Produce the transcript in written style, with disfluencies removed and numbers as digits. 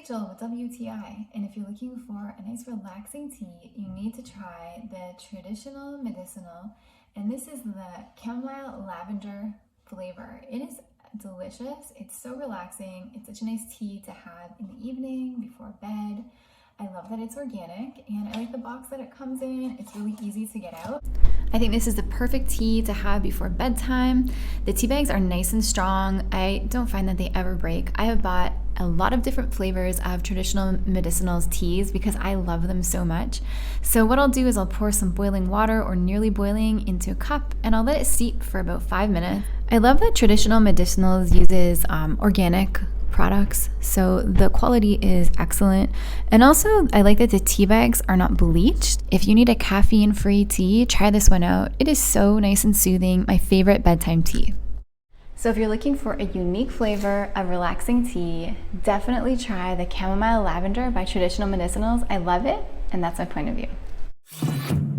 Rachel with WTI, and if you're looking for a nice relaxing tea, you need to try the traditional medicinal, and this is the chamomile lavender flavor. It is delicious. It's so relaxing. It's such a nice tea to have in the evening before bed. I love that it's organic, and I like the box that it comes in. It's really easy to get out. I think this is the perfect tea to have before bedtime. The tea bags are nice and strong. I don't find that they ever break. I have bought a lot of different flavors of traditional medicinals teas because I love them so much. So what I'll do is I'll pour some boiling water or nearly boiling into a cup, and I'll let it steep for about 5 minutes. I love that traditional medicinals uses organic products, so the quality is excellent. And also I like that the tea bags are not bleached. If you need a caffeine-free tea, try this one out. It is so nice and soothing, my favorite bedtime tea. So if you're looking for a unique flavor of relaxing tea, definitely try the chamomile lavender by Traditional Medicinals. I love it, and that's my point of view.